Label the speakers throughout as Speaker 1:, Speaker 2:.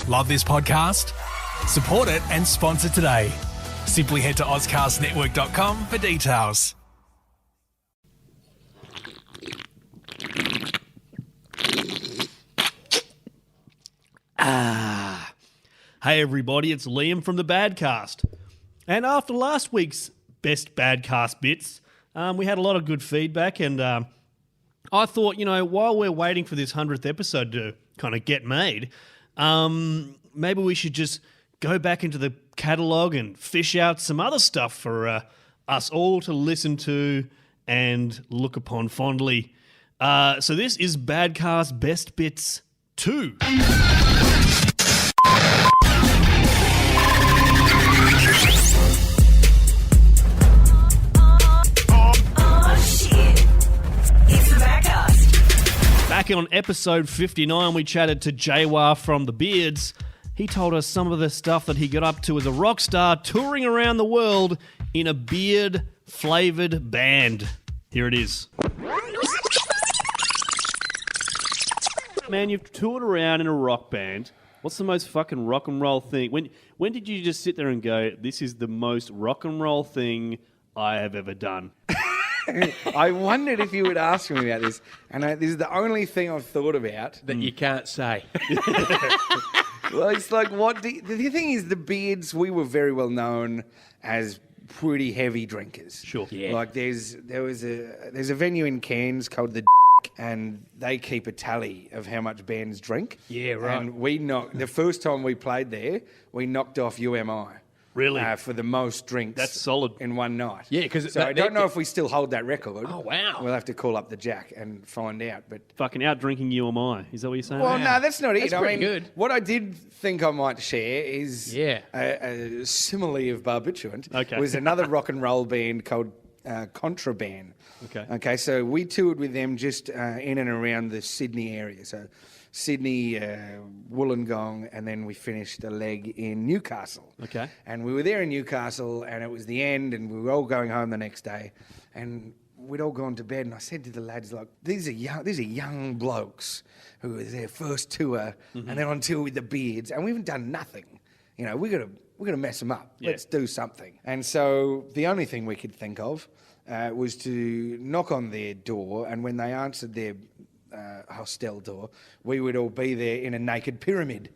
Speaker 1: Love this podcast? Support it and sponsor today. Simply head to ozcastnetwork.com for details.
Speaker 2: Hey everybody, it's Liam from the Badcast. And after last week's best Badcast bits, we had a lot of good feedback, and I thought, while we're waiting for this 100th episode to kind of get made, maybe we should just go back into the catalogue and fish out some other stuff for us all to listen to and look upon fondly. So this is Badcast Best Bits 2. Back on episode 59, we chatted to Jaywar from The Beards. He told us some of the stuff that he got up to as a rock star touring around the world in a beard-flavoured band. Here it is. Man, you've toured around in a rock band. What's the most fucking rock and roll thing? When did you just sit there and go, this is the most rock and roll thing I have ever done?
Speaker 3: I wondered if you would ask me about this, and this is the only thing I've thought about
Speaker 4: that you can't say.
Speaker 3: Well, it's like, the thing is, the Beards, we were very well known as pretty heavy drinkers.
Speaker 2: Sure.
Speaker 4: Yeah.
Speaker 3: Like there's a venue in Cairns called the and they keep a tally of how much bands drink.
Speaker 4: Yeah, right.
Speaker 3: And the first time we played there, we knocked off UMI.
Speaker 2: Really?
Speaker 3: For the most drinks.
Speaker 2: That's solid.
Speaker 3: In one night.
Speaker 4: Yeah, because
Speaker 3: I don't know if we still hold that record.
Speaker 4: Oh, wow.
Speaker 3: We'll have to call up the Jack and find out. But
Speaker 2: Fucking out drinking you am I. Is that what you're saying?
Speaker 3: well, no, that's not it.
Speaker 4: That's pretty good.
Speaker 3: What I did think I might share is
Speaker 4: Yeah.
Speaker 3: a simile of barbiturate.
Speaker 2: Okay.
Speaker 3: Was another rock and roll band called Contraband. Okay, so we toured with them just in and around the Sydney area. So Sydney, Wollongong, and then we finished a leg in Newcastle.
Speaker 2: Okay.
Speaker 3: And we were there in Newcastle, and it was the end, and we were all going home the next day, and we'd all gone to bed, and I said to the lads, like, these are young blokes who were their first tour, and they're on tour with the Beards, and we haven't done nothing. We're gonna mess them up.
Speaker 2: Yeah.
Speaker 3: Let's do something. And so the only thing we could think of was to knock on their door, and when they answered their hostel door, we would all be there in a naked pyramid.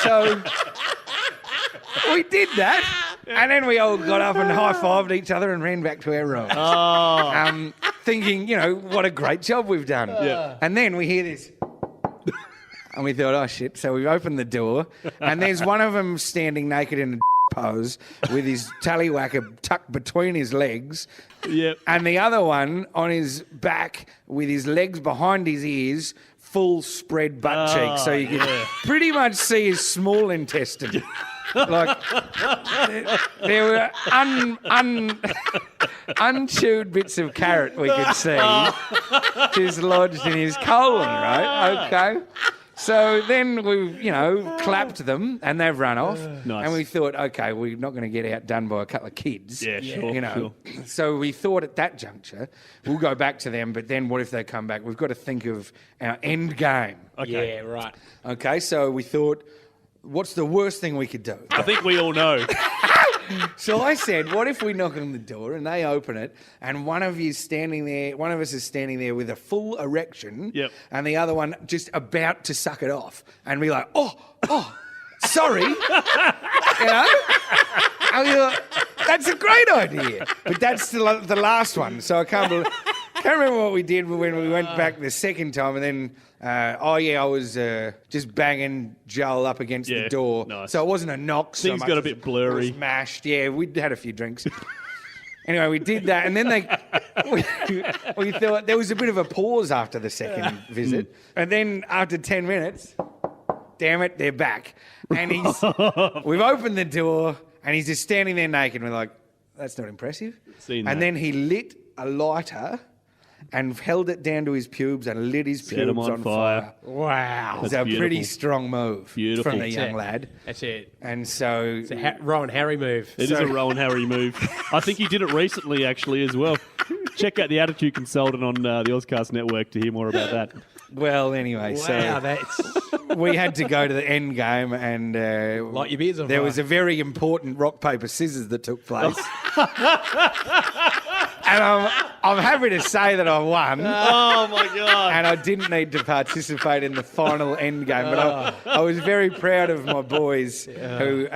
Speaker 3: So we did that, and then we all got up and high-fived each other and ran back to our rooms. Thinking, what a great job we've done.
Speaker 2: Yeah.
Speaker 3: And then we hear this. And we thought, oh, shit. So we opened the door, and there's one of them standing naked in a pose with his tallywhacker tucked between his legs.
Speaker 2: Yep.
Speaker 3: And the other one on his back with his legs behind his ears, full spread butt cheeks. So you could pretty much see his small intestine. Like, there were unchewed bits of carrot we could see just lodged in his colon, right? Okay. So then we, clapped them, and they've run off.
Speaker 2: Nice.
Speaker 3: And we thought, okay, we're not going to get outdone by a couple of kids.
Speaker 2: Yeah, sure,
Speaker 3: sure. So we thought at that juncture, we'll go back to them, but then what if they come back? We've got to think of our end game.
Speaker 2: Okay.
Speaker 4: Yeah, right.
Speaker 3: Okay, so we thought, what's the worst thing we could do?
Speaker 2: I think we all know.
Speaker 3: So I said, what if we knock on the door and they open it, and one of us is standing there with a full erection,
Speaker 2: Yep.
Speaker 3: and the other one just about to suck it off, and be like, oh, sorry, And we thought, that's a great idea, but that's the last one. So I can't remember what we did when we went back the second time, and then. I was just banging Joel up against the door.
Speaker 2: Nice.
Speaker 3: So it wasn't a knock so
Speaker 2: Things
Speaker 3: much
Speaker 2: got a
Speaker 3: as
Speaker 2: bit blurry.
Speaker 3: It was mashed. Yeah, we'd had a few drinks. Anyway, we did that, and then we thought there was a bit of a pause after the second visit. And then after 10 minutes, damn it, they're back. And we've opened the door, and he's just standing there naked. And we're like, that's not impressive.
Speaker 2: Seen that.
Speaker 3: And then he lit a lighter and held it down to his pubes and lit his
Speaker 2: Set him
Speaker 3: pubes
Speaker 2: on
Speaker 3: on
Speaker 2: fire.
Speaker 3: fire.
Speaker 4: Wow.
Speaker 3: It was
Speaker 2: That's
Speaker 3: a pretty
Speaker 2: beautiful.
Speaker 3: strong move
Speaker 2: Beautiful.
Speaker 3: from the
Speaker 2: That's
Speaker 3: young
Speaker 4: it.
Speaker 3: lad.
Speaker 4: That's it.
Speaker 3: And so...
Speaker 4: It's a Rowan Harry move.
Speaker 2: It is a Rowan Harry move. I think he did it recently, actually, as well. Check out the Attitude Consultant on the Ozcast Network to hear more about that.
Speaker 3: Well, anyway,
Speaker 4: Wow,
Speaker 3: so
Speaker 4: that's
Speaker 3: we had to go to the end game, and
Speaker 4: like your beers on
Speaker 3: there
Speaker 4: fire.
Speaker 3: was a very important rock, paper, scissors that took place. And I'm happy to say that I won.
Speaker 2: Oh, my God.
Speaker 3: And I didn't need to participate in the final end game, but I was very proud of my boys who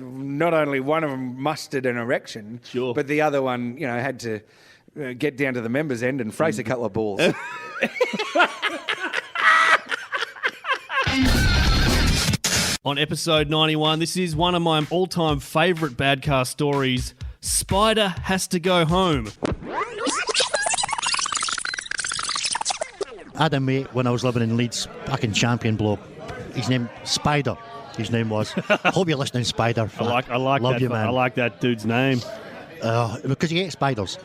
Speaker 3: not only one of them mustered an erection,
Speaker 2: Sure.
Speaker 3: but the other one, had to get down to the members' end and face a couple of balls.
Speaker 2: On episode 91, this is one of my all-time favourite Badcast stories. Spider has to go home.
Speaker 5: I had a mate when I was living in Leeds, back in Champion bloke. His name Spider. His name was. Hope you're listening, Spider.
Speaker 2: I like
Speaker 5: Love
Speaker 2: that.
Speaker 5: you, man.
Speaker 2: I like that dude's name.
Speaker 5: Because he ate spiders.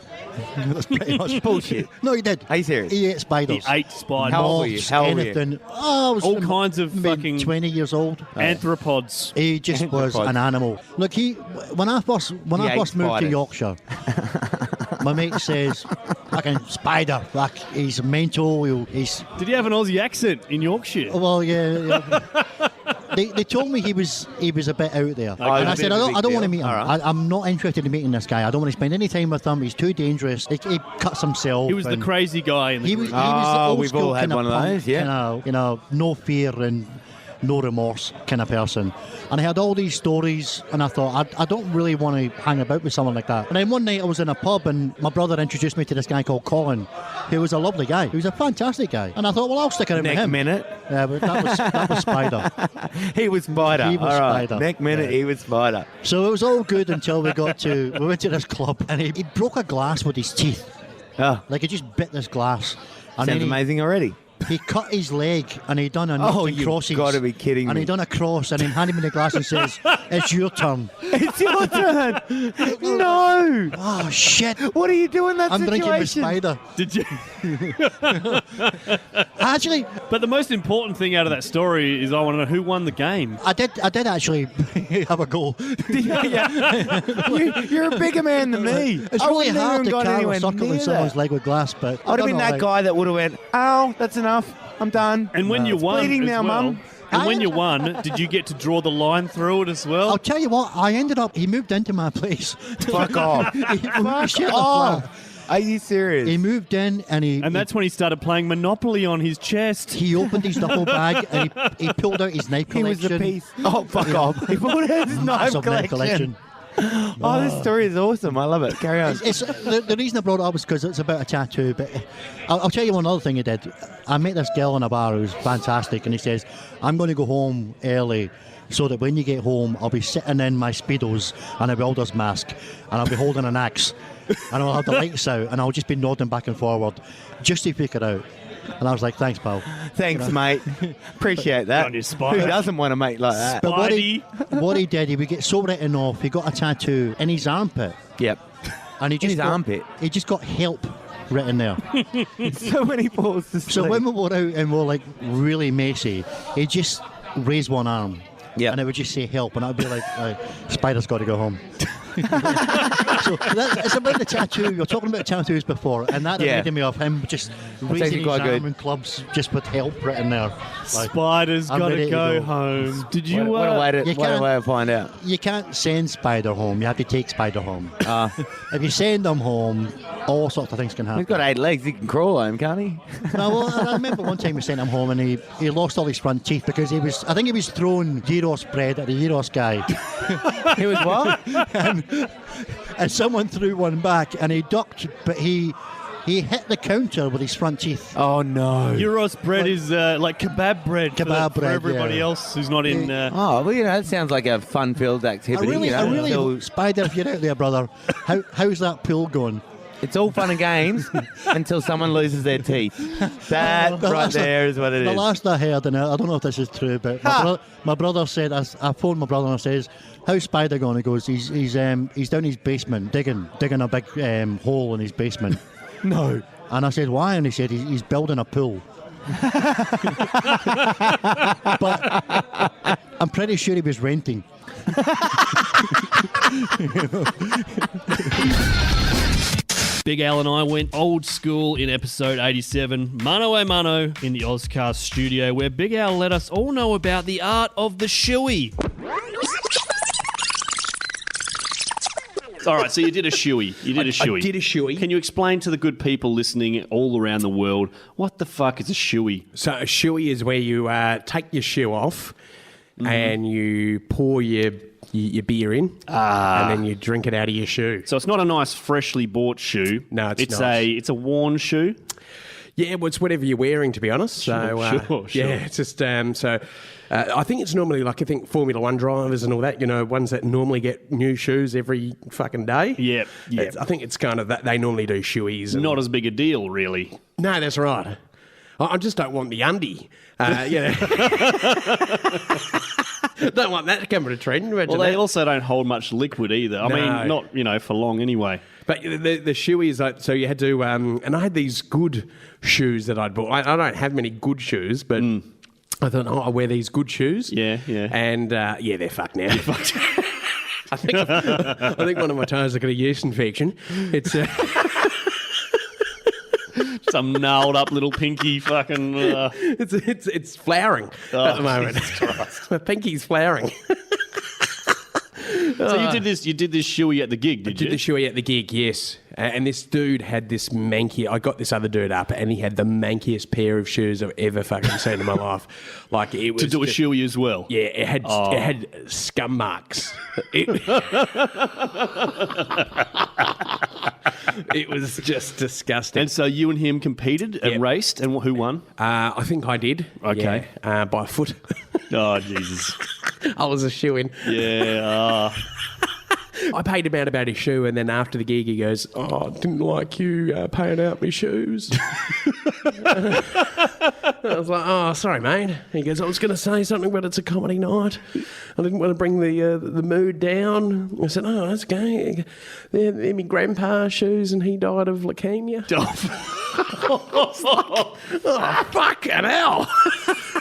Speaker 5: That's pretty much
Speaker 6: Bullshit.
Speaker 5: No, he did.
Speaker 6: Are you serious?
Speaker 5: He ate spiders.
Speaker 2: He ate spiders.
Speaker 6: How old were you?
Speaker 5: Moths,
Speaker 6: How old were you?
Speaker 5: anything. Oh, I was
Speaker 2: All kinds of
Speaker 5: maybe
Speaker 2: fucking
Speaker 5: 20 years old.
Speaker 2: Arthropods.
Speaker 5: He just was
Speaker 6: Anthropods.
Speaker 5: an animal. Look, when I first
Speaker 6: ate
Speaker 5: moved to
Speaker 6: spiders.
Speaker 5: Yorkshire, my mate says, "Fucking Spider, like he's mental. He's
Speaker 2: Did he have an Aussie accent in Yorkshire?
Speaker 5: well, yeah." They told me he was a bit out there, and I
Speaker 6: it's a
Speaker 5: said,
Speaker 6: bit of a
Speaker 5: I don't
Speaker 6: big
Speaker 5: want to
Speaker 6: deal.
Speaker 5: meet him.
Speaker 6: All right.
Speaker 5: I'm not interested in meeting this guy. I don't want to spend any time with him. He's too dangerous. He cuts himself.
Speaker 2: He was the
Speaker 5: and
Speaker 2: crazy guy in the
Speaker 5: He
Speaker 2: group.
Speaker 5: was the old
Speaker 6: we've
Speaker 5: school
Speaker 6: all had
Speaker 5: kind
Speaker 6: one of
Speaker 5: punk,
Speaker 6: those, yeah.
Speaker 5: no fear and no remorse kind of person. And I had all these stories, and I thought, I don't really want to hang about with someone like that. And then one night I was in a pub, and my brother introduced me to this guy called Colin, who was a lovely guy. He was a fantastic guy. And I thought, well, I'll stick around with
Speaker 6: Next
Speaker 5: him.
Speaker 6: minute,
Speaker 5: Yeah, but that was Spider.
Speaker 6: he was Spider.
Speaker 5: He was
Speaker 6: All right.
Speaker 5: Spider.
Speaker 6: Next minute,
Speaker 5: Yeah.
Speaker 6: he was Spider.
Speaker 5: So it was all good until we went to this club, and he broke a glass with his teeth.
Speaker 6: Oh,
Speaker 5: Like he just bit this glass. And
Speaker 6: sounds
Speaker 5: then
Speaker 6: amazing already.
Speaker 5: he cut his leg, and he done a
Speaker 6: Oh,
Speaker 5: and
Speaker 6: you've
Speaker 5: crosses.
Speaker 6: gotta be kidding
Speaker 5: And
Speaker 6: me.
Speaker 5: he done a cross, and then handed me the glass and says, "It's your turn."
Speaker 6: It's your turn. No.
Speaker 5: Oh shit!
Speaker 6: What are you doing in that
Speaker 5: I'm drinking with
Speaker 6: situation?
Speaker 5: Spider.
Speaker 2: Did you?
Speaker 5: Actually,
Speaker 2: But the most important thing out of that story is I want to know who won the game.
Speaker 5: I did actually have a go.
Speaker 6: Yeah. You're a bigger man than me.
Speaker 5: It's
Speaker 6: I
Speaker 5: really
Speaker 6: wouldn't
Speaker 5: hard
Speaker 6: even
Speaker 5: to
Speaker 6: gone
Speaker 5: carve a
Speaker 6: anywhere
Speaker 5: circle
Speaker 6: near
Speaker 5: in someone's
Speaker 6: that.
Speaker 5: leg with glass, but
Speaker 6: I would have been that guy that would have went, "Oh, that's enough. I'm done."
Speaker 2: And when you
Speaker 6: It's
Speaker 2: won,
Speaker 6: bleeding
Speaker 2: as
Speaker 6: now,
Speaker 2: well,
Speaker 6: Mum.
Speaker 2: and when you won, did you get to draw the line through it as well?
Speaker 5: I'll tell you what. I ended up. He moved into my place.
Speaker 6: Fuck off.
Speaker 5: we shared a flat.
Speaker 6: off. Are you serious?
Speaker 5: He moved in, and
Speaker 2: And that's when he started playing Monopoly on his chest.
Speaker 5: he opened his duffel bag, and he pulled out his knife
Speaker 6: He was
Speaker 5: collection.
Speaker 6: the piece. Oh, fuck off. He pulled out his knife
Speaker 5: Massive knife
Speaker 6: collection. Oh, this story is awesome. I love it. Carry on.
Speaker 5: It's the reason I brought it up is because it's about a tattoo. But I'll tell you one other thing he did. I met this girl in a bar who was fantastic, and he says, "I'm going to go home early, so that when you get home, I'll be sitting in my Speedos and a welder's mask, and I'll be holding an axe, and I'll have the lights out, and I'll just be nodding back and forward, just to figure it out." And I was like, "Thanks, pal."
Speaker 6: Thanks, mate. Appreciate that.
Speaker 2: On your spine.
Speaker 6: Who doesn't want to mate like that?
Speaker 5: But
Speaker 2: Spidey.
Speaker 5: what he did, he would get so written off. He got a tattoo in his armpit,
Speaker 6: Yep.
Speaker 5: and he just
Speaker 6: his
Speaker 5: got,
Speaker 6: armpit?
Speaker 5: He just got help written there.
Speaker 6: So when he falls to sleep.
Speaker 5: So when we were out and we were like really messy, he'd just raise one arm.
Speaker 6: Yep.
Speaker 5: And it would just say help, and I'd be like, Spider's got to go home. So it's about the tattoo. You were talking about tattoos before, and that
Speaker 6: Yeah.
Speaker 5: reminded me of him just raising
Speaker 6: actually
Speaker 5: his
Speaker 6: quite
Speaker 5: arm
Speaker 6: good.
Speaker 5: in clubs just with help written there. Like,
Speaker 2: Spider's
Speaker 5: I'm
Speaker 2: got
Speaker 5: ready
Speaker 2: to
Speaker 5: to
Speaker 2: go
Speaker 5: go.
Speaker 2: home. Did you?
Speaker 6: what a way to,
Speaker 5: You
Speaker 6: what a
Speaker 5: can't-
Speaker 6: way to find out.
Speaker 5: you can't send Spider home. You have to take Spider home.
Speaker 6: Uh,
Speaker 5: If you send him home, all sorts of things can happen.
Speaker 6: he's got 8 legs. He can crawl home, can't he?
Speaker 5: No, well, I remember one time we sent him home and he lost all his front teeth because I think he was throwing gyros bread at the gyros guy.
Speaker 6: He was what?
Speaker 5: And someone threw one back and he ducked, but he hit the counter with his front teeth.
Speaker 6: Oh, no.
Speaker 2: Gyros bread is like kebab bread,
Speaker 5: Kebab
Speaker 2: for
Speaker 5: bread,
Speaker 2: everybody
Speaker 5: yeah.
Speaker 2: else who's not in.
Speaker 6: Oh, well, that sounds like a fun-filled activity.
Speaker 5: I really,
Speaker 6: So
Speaker 5: Spider, if you're out there, brother, how's that pool going?
Speaker 6: it's all fun and games until someone loses their teeth. That
Speaker 5: The
Speaker 6: right
Speaker 5: last-
Speaker 6: there is what it
Speaker 5: The
Speaker 6: is.
Speaker 5: last I heard, and I don't know if this is true, but my brother said, I phoned my brother and I says, "How's Spider going?" He goes, he's down his basement digging a big hole in his basement."
Speaker 6: No.
Speaker 5: And I said, "Why?" And he said, he's building a pool. But I'm pretty sure he was renting.
Speaker 2: Big Al and I went old school in episode 87, mano a mano, in the Ozcast studio, where Big Al let us all know about the art of the shoey. All right, so you did a shoey.
Speaker 4: I did a shoey.
Speaker 2: Can you explain to the good people listening all around the world what the fuck is a shoey?
Speaker 4: So a shoey is where you take your shoe off and you pour your beer in and then you drink it out of your shoe.
Speaker 2: So it's not a nice freshly bought shoe.
Speaker 4: No, it's not.
Speaker 2: It's a worn shoe.
Speaker 4: Yeah, well, it's whatever you're wearing, to be honest.
Speaker 2: Sure.
Speaker 4: Yeah, it's just I think it's normally like Formula One drivers and all that. You know, ones that normally get new shoes every fucking day.
Speaker 2: Yeah.
Speaker 4: I think it's kind of that they normally do shoeys.
Speaker 2: Not as big a deal, really.
Speaker 4: No, that's right. I just don't want the undie. Don't want that to come to a trend.
Speaker 2: Well, they also don't hold much liquid either. I mean, not for long anyway.
Speaker 4: But the shoeys, so you had to, and I had these good shoes that I'd bought. I don't have many good shoes, but I thought, I'll wear these good shoes.
Speaker 2: Yeah.
Speaker 4: And they're fucked now. I think one of my toes has got a yeast infection. It's
Speaker 2: some gnarled up little pinky fucking.
Speaker 4: It's flowering at the moment. My pinky's flowering.
Speaker 2: So you did this shoey at the gig, did you?
Speaker 4: I did the shoey at the gig, yes. And this dude had this manky. I got this other dude up, and he had the mankiest pair of shoes I've ever fucking seen in my life. Like it was
Speaker 2: to do a shoey as well.
Speaker 4: Yeah, it had scum marks. It was just disgusting.
Speaker 2: And so you and him competed and raced, and who won?
Speaker 4: I think I did.
Speaker 2: Okay,
Speaker 4: by a foot.
Speaker 2: Oh Jesus!
Speaker 4: I was a shoe-in.
Speaker 2: Yeah.
Speaker 4: I paid him out about his shoe, and then after the gig, he goes, I didn't like you paying out my shoes. I was like, oh, sorry, mate. He goes, I was going to say something, but it's a comedy night. I didn't want to bring the mood down. I said, oh, that's okay. They're my grandpa's shoes, and he died of leukemia. Oh, fucking hell.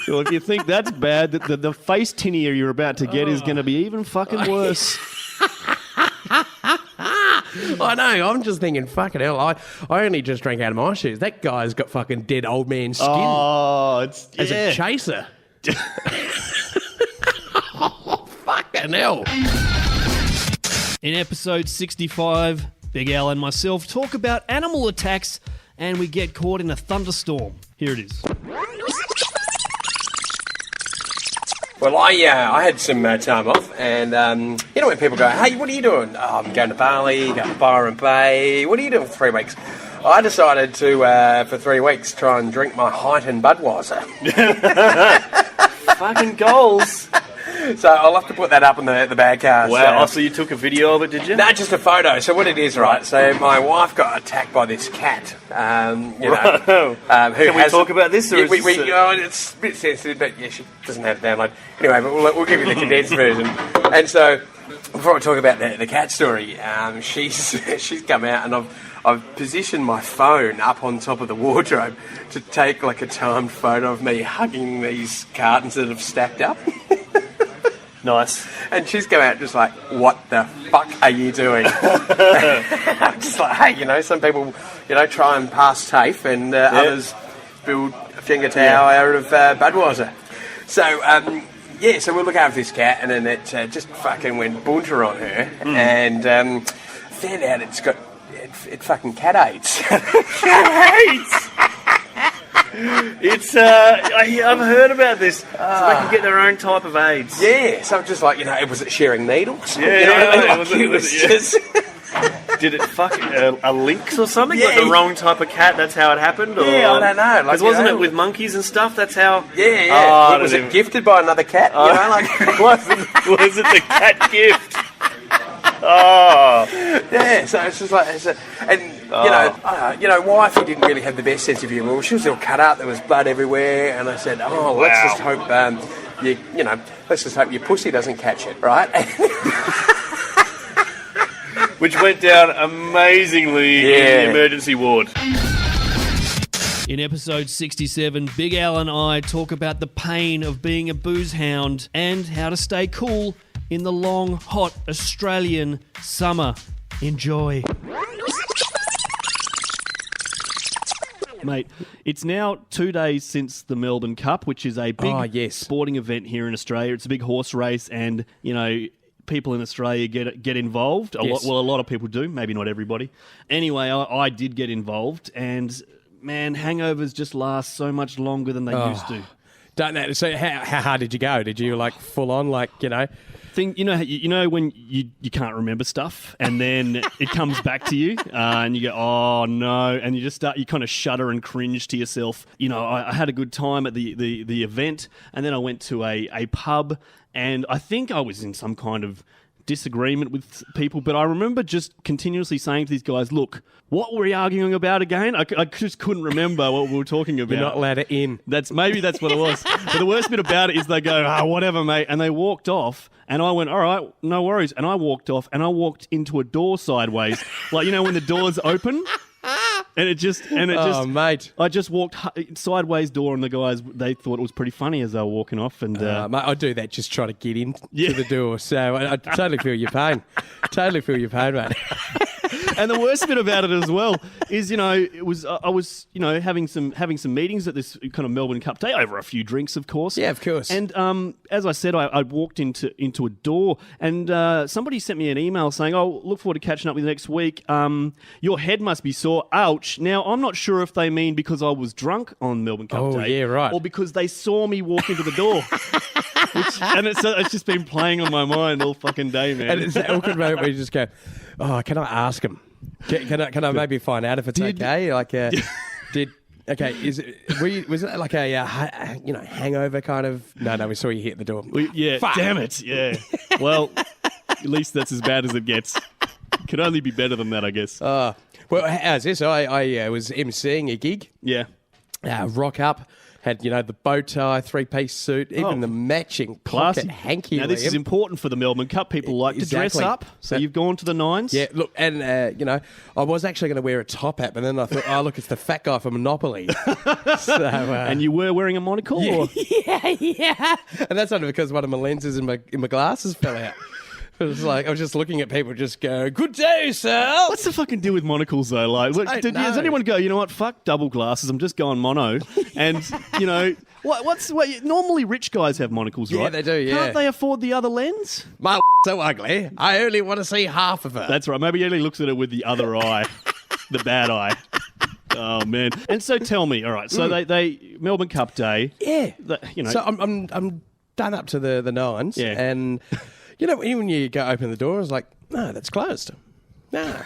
Speaker 2: Well, if you think that's bad, the face tinnier you're about to get is going to be even fucking worse.
Speaker 4: I know, I'm just thinking, fucking hell, I only just drank out of my shoes. That guy's got fucking dead old man skin.
Speaker 2: Oh,
Speaker 4: as a chaser. Oh, fucking hell.
Speaker 2: In episode 65, Big Al and myself talk about animal attacks and we get caught in a thunderstorm. Here it is.
Speaker 7: Well, I had some time off, and you know when people go, hey, what are you doing? Oh, I'm going to Bali, going to Byron Bay. What are you doing for 3 weeks? I decided to, for 3 weeks, try and drink my Heighton Budweiser.
Speaker 2: Fucking goals.
Speaker 7: So I'll have to put that up on the Badcast.
Speaker 2: Wow, so you took a video of it, did you?
Speaker 7: No, just a photo. So what it is, right, so my wife got attacked by this cat,
Speaker 2: Can we talk about this? Or
Speaker 7: it's a bit sensitive, but yeah, she doesn't have to download. Anyway, but we'll give you the condensed version. And so, before I talk about the cat story, she's come out and I've positioned my phone up on top of the wardrobe to take like a timed photo of me hugging these cartons that have stacked up.
Speaker 2: Nice.
Speaker 7: And she's come out just like, what the fuck are you doing? I'm just like, hey, some people, try and pass TAFE and others build a finger towel out of Budweiser. So, so we'll look after this cat, and then it just fucking went bunter on her, and found out it fucking cat AIDS.
Speaker 2: Cat AIDS! It's I've heard about this. So they can get their own type of AIDS.
Speaker 7: Yeah, so just like was it sharing needles?
Speaker 2: It was just. Did it fuck a lynx or something?
Speaker 7: Yeah,
Speaker 2: like the wrong type of cat? That's how it happened. Or?
Speaker 7: Yeah, I don't know.
Speaker 2: Because wasn't it with monkeys and stuff? That's how.
Speaker 7: Yeah. Was it gifted by another cat?
Speaker 2: Was it the cat gift? Oh.
Speaker 7: Yeah, so it's just like, wifey didn't really have the best sense of humour. She was all cut up, there was blood everywhere, and I said, let's just hope, let's just hope your pussy doesn't catch it, right?
Speaker 2: Which went down amazingly in the emergency ward. In episode 67, Big Al and I talk about the pain of being a booze hound and how to stay cool in the long, hot Australian summer. Enjoy. Mate, it's now 2 days since the Melbourne Cup, which is a big sporting event here in Australia. It's a big horse race and, people in Australia get involved. A lot of people do, maybe not everybody. Anyway, I did get involved and, man, hangovers just last so much longer than they used to.
Speaker 4: Don't know. So how hard did you go? Did you full on
Speaker 2: when you can't remember stuff and then it comes back to you and you go, oh no, and you kind of shudder and cringe to yourself. I had a good time at the event and then I went to a pub and I think I was in some kind of disagreement with people, but I remember just continuously saying to these guys, look, what were we arguing about again? I just couldn't remember what we were talking about.
Speaker 4: You're not allowed it in.
Speaker 2: Maybe that's what it was. But the worst bit about it is they go, whatever, mate. And they walked off and I went, all right, no worries. And I walked off and I walked into a door sideways. When the doors open?
Speaker 4: Mate.
Speaker 2: I just walked sideways door and the guys, they thought it was pretty funny as they were walking off. And
Speaker 4: mate, I do that just try to get in to the door. So I totally feel your pain. Mate.
Speaker 2: And the worst bit about it as well is, I was having some meetings at this kind of Melbourne Cup day over a few drinks, of course.
Speaker 4: Yeah, of course.
Speaker 2: And as I said, I walked into a door and somebody sent me an email saying, "Oh, look forward to catching up with you next week. Your head must be sore. Ouch." Now, I'm not sure if they mean because I was drunk on Melbourne Cup day,
Speaker 4: yeah, right,
Speaker 2: or because they saw me walk into the door. It's just been playing on my mind all fucking day, man.
Speaker 4: And it's that awkward moment where you just go, "Oh, can I ask him? Can I maybe find out if it's okay?" Was it like a hangover kind of? No, we saw you hit the door.
Speaker 2: Damn it, yeah. Well, at least that's as bad as it gets. Could only be better than that, I guess.
Speaker 4: Well, how's this? I was emceeing a gig.
Speaker 2: Yeah.
Speaker 4: Rock up. Had, the bow tie, three-piece suit, even the matching pocket hanky.
Speaker 2: Now, this is important for the Melbourne Cup. People like to dress up. So you've gone to the nines.
Speaker 4: Yeah, look, and, I was actually going to wear a top hat, but then I thought, look, it's the fat guy from Monopoly.
Speaker 2: And you were wearing a monocle?
Speaker 4: Yeah. And that's only because one of my lenses in my glasses fell out. It was like, I was just looking at people just go, "Good day, sir."
Speaker 2: What's the fucking deal with monocles, though? Like, does anyone go, you know what, fuck double glasses, I'm just going mono? And, normally rich guys have monocles, right?
Speaker 4: Yeah, they do, yeah.
Speaker 2: Can't they afford the other lens?
Speaker 4: My so ugly, I only want to see half of her.
Speaker 2: That's right. Maybe he only looks at it with the other eye, the bad eye. Oh, man. And so tell me, all right, so they Melbourne Cup Day.
Speaker 4: Yeah. So I'm done up to the nines.
Speaker 2: Yeah.
Speaker 4: And... even when you go open the door, it's like, no, that's closed. No,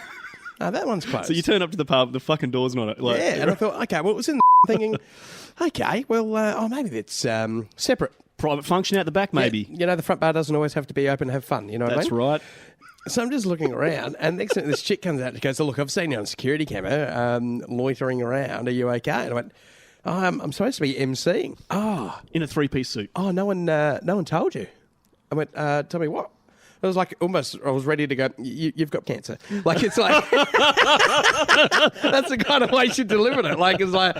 Speaker 4: that one's closed.
Speaker 2: So you turn up to the pub, the fucking door's not...
Speaker 4: and I thought, okay, well, it was in the thinking, okay, well, maybe it's separate.
Speaker 2: Private function out the back, maybe.
Speaker 4: Yeah, the front bar doesn't always have to be open to have fun, you know what I mean?
Speaker 2: That's right.
Speaker 4: So I'm just looking around, and next thing this chick comes out and goes, "Oh, look, I've seen you on security camera, loitering around. Are you okay?" And I went, I'm supposed to be emceeing.
Speaker 2: In a three-piece suit.
Speaker 4: Oh, no one told you. I went, "Tell me what?" I was like, I was ready to go, "You've got cancer." Like, it's like, that's the kind of way she delivered it. Like, it's like,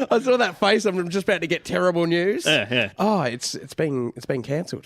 Speaker 4: I saw that face, I'm just about to get terrible news.
Speaker 2: Yeah.
Speaker 4: Oh, it's been cancelled.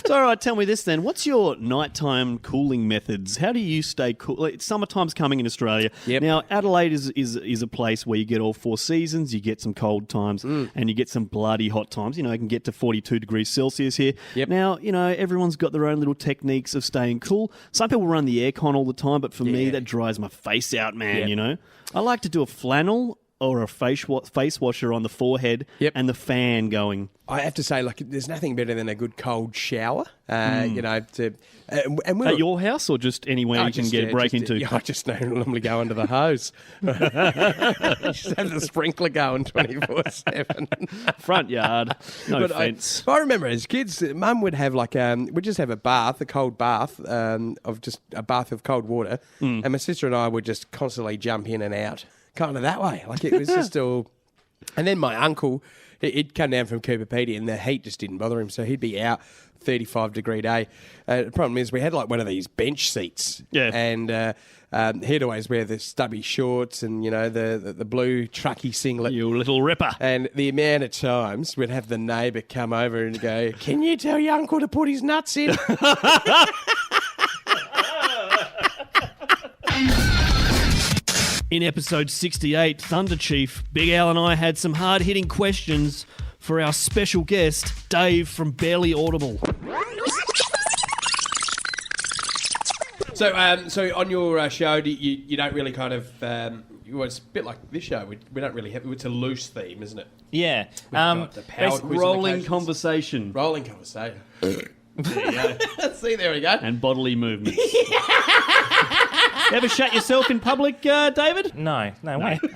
Speaker 2: So, all right, tell me this then. What's your nighttime cooling methods? How do you stay cool? It's summertime's coming in Australia.
Speaker 4: Yep.
Speaker 2: Now, Adelaide is a place where you get all four seasons. You get some cold times and you get some bloody hot times. You can get to 42 degrees Celsius here.
Speaker 4: Yep.
Speaker 2: Now, everyone's got their own little techniques of staying cool. Some people run the aircon all the time, but for me, that dries my face out, man,
Speaker 4: Yep.
Speaker 2: I like to do a flannel or a face washer on the forehead and the fan going.
Speaker 4: I have to say, there's nothing better than a good cold shower. And
Speaker 2: At your house or just anywhere you can get a break into?
Speaker 4: I just normally go under the hose. Just have the sprinkler going 24/7.
Speaker 2: Front yard, no fence.
Speaker 4: I remember as kids, Mum would have we'd just have a cold bath of just a bath of cold water, and my sister and I would just constantly jump in and out, kind of that way. It was just all. And then my uncle, he'd come down from Cooperpedia and the heat just didn't bother him, so he'd be out 35-degree day. The problem is we had one of these bench seats, and he'd always wear the stubby shorts and the blue trucky singlet.
Speaker 2: You little ripper!
Speaker 4: And the amount of times we'd have the neighbour come over and go, "Can you tell your uncle to put his nuts in?"
Speaker 2: In episode 68, Thunder Chief, Big Al and I had some hard-hitting questions for our special guest, Dave from Barely Audible.
Speaker 4: So on your show, you don't really kind of... well, it's a bit like this show. We don't really have... It's a loose theme, isn't it?
Speaker 8: Yeah.
Speaker 4: Got the power
Speaker 2: It's
Speaker 4: quiz on
Speaker 2: rolling
Speaker 4: occasions.
Speaker 2: conversation
Speaker 4: Rolling conversation. There you go. See, there we go.
Speaker 2: and bodily movements. Ever shat yourself in public, David?
Speaker 8: No way.
Speaker 4: We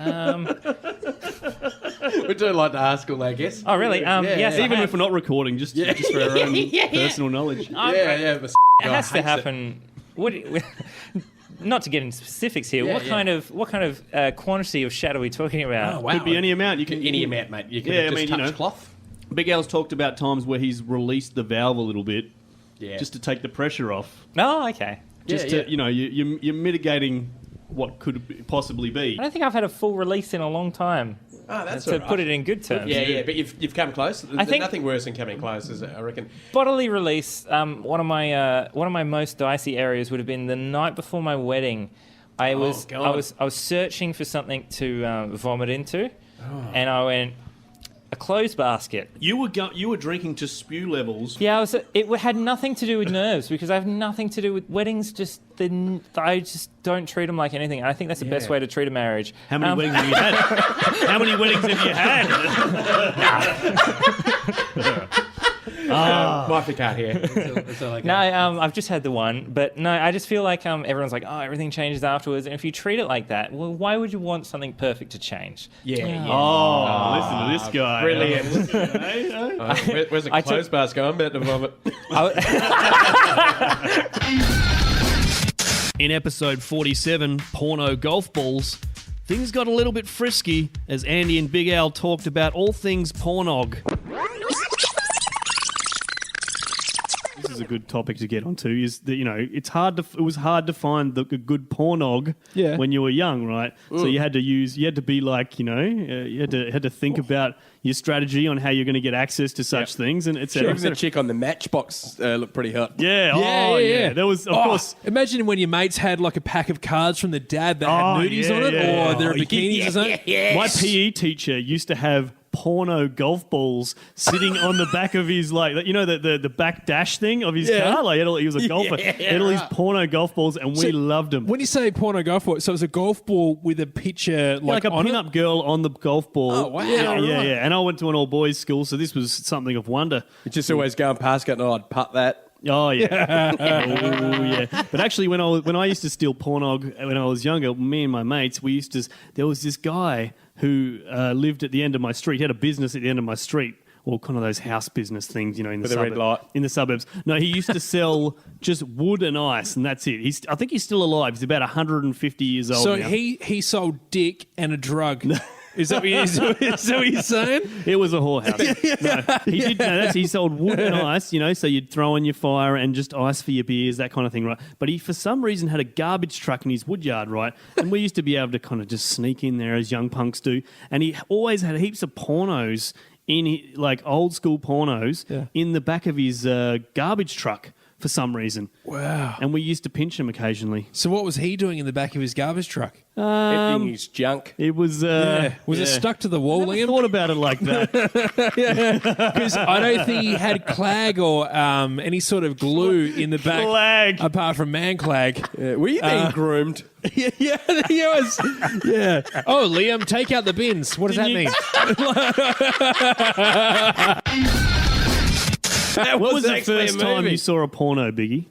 Speaker 4: do like to ask all that, I guess.
Speaker 8: Oh, really? Yes, I
Speaker 2: Even
Speaker 8: have.
Speaker 2: if we're not recording, just for our own personal knowledge.
Speaker 4: Yeah.
Speaker 8: It has to happen. Not to get into specifics here.
Speaker 4: Yeah,
Speaker 8: what kind of quantity of shat are we talking about?
Speaker 4: Oh, wow.
Speaker 2: Could be any amount. You can
Speaker 4: Any amount, mate. You can
Speaker 2: Yeah, I
Speaker 4: just
Speaker 2: mean, you
Speaker 4: touch
Speaker 2: know.
Speaker 4: cloth.
Speaker 2: Big Al's talked about times where he's released the valve a little bit,
Speaker 4: Yeah.
Speaker 2: just to take the pressure off.
Speaker 8: Oh, okay.
Speaker 2: Just
Speaker 4: Yeah,
Speaker 2: to, you know, you're mitigating what could possibly be.
Speaker 8: I don't think I've had a full release in a long time.
Speaker 4: Oh, that's
Speaker 8: To
Speaker 4: all right.
Speaker 8: put it in good terms.
Speaker 4: Yeah, but you've come close. There's
Speaker 8: think-
Speaker 4: nothing worse than coming close, is it? I reckon.
Speaker 8: Bodily release. One of my most dicey areas would have been the night before my wedding. I was searching for something to vomit into, and I went a clothes basket.
Speaker 2: You were drinking to spew levels.
Speaker 8: Yeah, it had nothing to do with nerves because I have nothing to do with weddings. I just don't treat them like anything. And I think that's the best way to treat a marriage.
Speaker 2: How many weddings have you had? How many weddings have you had?
Speaker 4: Wifey can't hear. That's all I
Speaker 8: No,
Speaker 4: got.
Speaker 8: I've just had the one, but no, I just feel like everyone's like, oh, everything changes afterwards, and if you treat it like that, well, why would you want something perfect to change?
Speaker 4: Yeah.
Speaker 2: Oh, listen to this guy.
Speaker 4: Brilliant. Where's the
Speaker 8: I
Speaker 4: clothes basket? I'm about to vomit.
Speaker 2: In episode 47, Porno Golf Balls, things got a little bit frisky as Andy and Big Al talked about all things pornog. This is a good topic to get onto. Is that it was hard to find a good pornog when you were young, right? So you had to be like you had to think about your strategy on how you're going to get access to such things and etc.
Speaker 4: Even the chick on the Matchbox looked pretty hot.
Speaker 2: Yeah,
Speaker 9: Yeah.
Speaker 2: There was, of course.
Speaker 9: Imagine when your mates had like a pack of cards from the dad that had nudies on it, or their bikinis or something.
Speaker 2: My PE teacher used to have porno golf balls sitting on the back of his the back dash thing of his car. Like he was a golfer. He had all these porno golf balls, and we loved them.
Speaker 9: When you say porno golf ball, so it's a golf ball with a picture
Speaker 2: Like a
Speaker 9: on
Speaker 2: pin-up
Speaker 9: it?
Speaker 2: girl on the golf ball.
Speaker 9: Oh, wow.
Speaker 2: Yeah.
Speaker 9: Right.
Speaker 2: And I went to an all-boys school, so this was something of wonder.
Speaker 4: You just always going past going, I'd putt that.
Speaker 2: Oh yeah, oh yeah. But actually, when I used to steal pornog when I was younger, me and my mates, there was this guy who lived at the end of my street. He had a business at the end of my street, or kind of those house business things, in the
Speaker 4: With a red light.
Speaker 2: in the suburbs. No, he used to sell just wood and ice, and that's it. I think he's still alive. He's about 150 years old.
Speaker 9: So
Speaker 2: now.
Speaker 9: he sold dick and a drug. Is that what you're saying?
Speaker 2: It was a whorehouse. He did. No, he sold wood and ice. So you'd throw in your fire and just ice for your beers, that kind of thing, right? But he, for some reason, had a garbage truck in his woodyard, right? And we used to be able to kind of just sneak in there as young punks do. And he always had heaps of pornos like old school pornos in the back of his garbage truck for some reason.
Speaker 9: Wow.
Speaker 2: And we used to pinch him occasionally.
Speaker 9: So what was he doing in the back of his garbage truck?
Speaker 4: Emptying his junk.
Speaker 2: It was.
Speaker 9: Was it stuck to the wall,
Speaker 2: I
Speaker 9: Liam?
Speaker 2: thought about it like that.
Speaker 9: Because I don't think he had clag or any sort of glue in the back.
Speaker 2: Clag.
Speaker 9: Apart from man clag.
Speaker 4: Were you being groomed?
Speaker 9: Yeah, he was. Yeah. Oh, Liam, take out the bins. What does that mean?
Speaker 2: What was the
Speaker 4: actually
Speaker 2: first
Speaker 4: a movie.
Speaker 2: time you saw a porno, Biggie?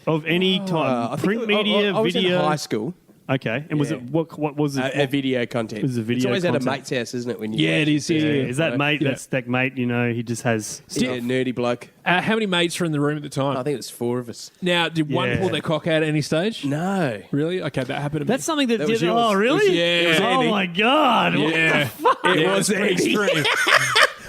Speaker 2: Of any time?
Speaker 4: I think
Speaker 2: Print media,
Speaker 4: I was
Speaker 2: video?
Speaker 4: in high school.
Speaker 2: Okay. And was
Speaker 4: Yeah.
Speaker 2: it, what was it?
Speaker 4: A video content.
Speaker 2: It was a video
Speaker 4: It's always at a
Speaker 2: content.
Speaker 4: mate's house, isn't it? When you
Speaker 9: Yeah, it is. Yeah.
Speaker 2: Is that mate?
Speaker 9: Yeah.
Speaker 2: That's that mate, he just has...
Speaker 4: Yeah, nerdy bloke.
Speaker 9: How many mates were in the room at the time?
Speaker 4: I think it was 4 of us.
Speaker 9: Now, did one
Speaker 2: Yeah.
Speaker 9: pull their cock out at any stage?
Speaker 4: No.
Speaker 9: Really? Okay, that happened to me.
Speaker 2: That's something that...
Speaker 4: That was
Speaker 2: did,
Speaker 4: yours.
Speaker 2: oh, really?
Speaker 9: It was
Speaker 2: oh,
Speaker 9: Andy.
Speaker 2: my God. What
Speaker 9: Yeah.
Speaker 2: the fuck?
Speaker 9: It was pretty extreme.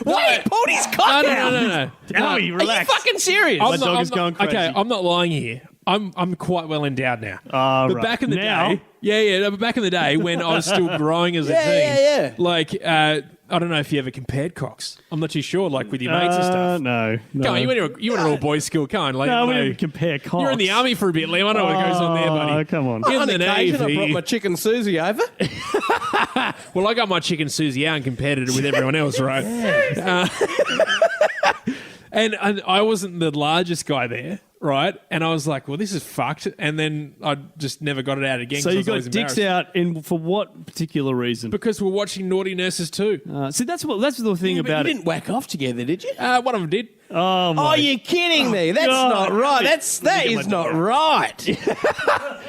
Speaker 4: What? He pulled his cock
Speaker 9: No.
Speaker 2: Howie, relax.
Speaker 4: fucking serious?
Speaker 2: My dog is going crazy.
Speaker 9: Okay, I'm not lying here. I'm quite well endowed now.
Speaker 2: Oh,
Speaker 9: But
Speaker 2: right.
Speaker 9: back in the
Speaker 2: Now?
Speaker 9: day, but back in the day when I was still growing as a teen,
Speaker 4: yeah.
Speaker 9: like I don't know if you ever compared cocks. I'm not too sure, like with your mates and stuff.
Speaker 2: No.
Speaker 9: Come on, you went to an all-boys school. Come on, Liam.
Speaker 2: No, we
Speaker 9: I know.
Speaker 2: didn't compare cocks.
Speaker 9: You're in the army for a bit, Liam. I know what goes on there, buddy.
Speaker 2: Oh, come on.
Speaker 9: In
Speaker 4: On
Speaker 9: the
Speaker 4: occasion, I
Speaker 9: Navy.
Speaker 4: brought my chicken Susie over.
Speaker 9: Well, I got my chicken Susie out and compared it with everyone else, right? And I wasn't the largest guy there, right? And I was like, well, this is fucked. And then I just never got it out again.
Speaker 2: So
Speaker 9: 'cause I
Speaker 2: you
Speaker 9: was always
Speaker 2: got dicks
Speaker 9: embarrassed.
Speaker 2: out for what particular reason?
Speaker 9: Because we're watching Naughty Nurses too.
Speaker 2: See, that's the thing about
Speaker 4: you
Speaker 2: it.
Speaker 4: didn't whack off together, did you?
Speaker 9: One of them did.
Speaker 2: Oh, my.
Speaker 4: Oh, you're kidding me. That's
Speaker 2: God.
Speaker 4: not right. That is not right.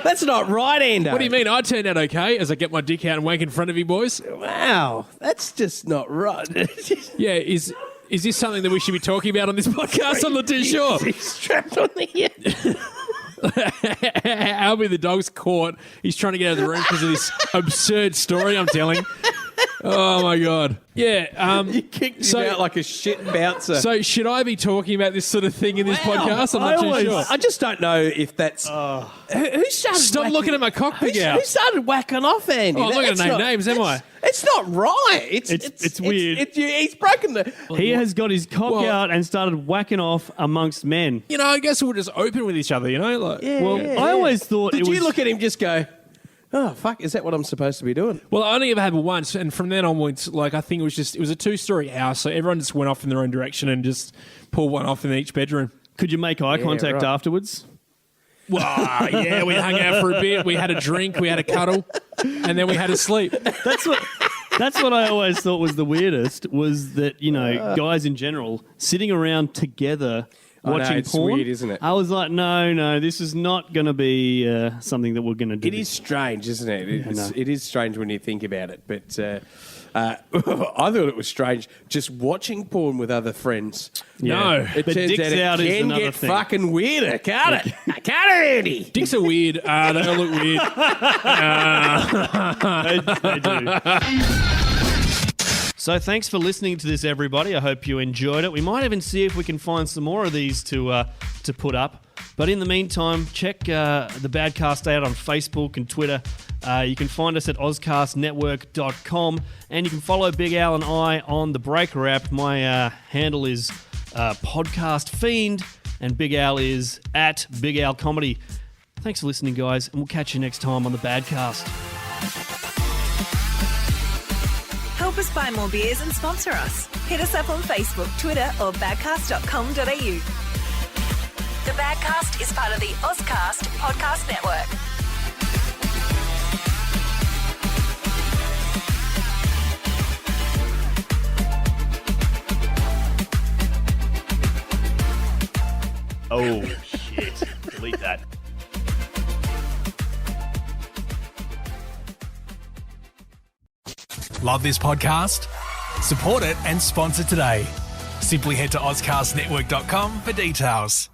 Speaker 4: That's not right, Endo.
Speaker 9: What do you mean? I turned out okay as I get my dick out and wank in front of you boys.
Speaker 4: Wow. That's just not right.
Speaker 9: Yeah, is this something that we should be talking about on this podcast? I'm not too sure.
Speaker 4: He's strapped on the ear.
Speaker 9: Albie the dog's caught. He's trying to get out of the room because of this absurd story I'm telling. Oh, my God. Yeah.
Speaker 4: You kicked him out like a shit bouncer.
Speaker 9: So should I be talking about this sort of thing in this podcast? I'm not too sure.
Speaker 4: I just don't know if that's... Who started
Speaker 9: Stop
Speaker 4: whacking-
Speaker 9: looking at my cock, Big Al.
Speaker 4: Who started whacking off, Andy?
Speaker 9: Oh, I'm not going to name names, am I?
Speaker 4: It's not right.
Speaker 2: It's weird.
Speaker 4: He's broken the...
Speaker 2: He has got his cock out and started whacking off amongst men.
Speaker 9: You know, I guess we'll just open with each other, you know? Like,
Speaker 2: I always thought
Speaker 4: Did
Speaker 2: it was...
Speaker 4: you look at him just go, oh, fuck, is that what I'm supposed to be doing?
Speaker 9: Well, I only ever had it once, and from then onwards, like, I think it was a 2-story house, so everyone just went off in their own direction and just pulled one off in each bedroom.
Speaker 2: Could you make eye contact afterwards?
Speaker 9: Well, yeah, we hung out for a bit, we had a drink, we had a cuddle, and then we had a sleep.
Speaker 2: That's what I always thought was the weirdest, was that, you know, guys in general sitting around together watching
Speaker 4: it's
Speaker 2: porn.
Speaker 4: weird, isn't it?
Speaker 2: I was like, no, this is not going to be something that we're going to do.
Speaker 4: It is strange, isn't it? It is strange when you think about it. But I thought it was strange just watching porn with other friends.
Speaker 9: No.
Speaker 4: It
Speaker 2: But
Speaker 4: turns
Speaker 2: dicks
Speaker 4: out it
Speaker 2: out is
Speaker 4: can
Speaker 2: another
Speaker 4: get
Speaker 2: thing.
Speaker 4: fucking weirder, can't it? Can't it, Andy?
Speaker 9: Dicks are weird. They all look weird.
Speaker 2: They do. So thanks for listening to this, everybody. I hope you enjoyed it. We might even see if we can find some more of these to put up. But in the meantime, check the Badcast out on Facebook and Twitter. You can find us at ozcastnetwork.com, and you can follow Big Al and I on the Breaker app. My handle is Podcast Fiend, and Big Al is at Big Al Comedy. Thanks for listening, guys, and we'll catch you next time on the Badcast.
Speaker 10: Help us buy more beers and sponsor us. Hit us up on Facebook, Twitter, or badcast.com.au. The Badcast is part of the Ozcast Podcast Network.
Speaker 11: Oh, shit. Delete that.
Speaker 1: Love this podcast? Support it and sponsor today. Simply head to ozcastnetwork.com for details.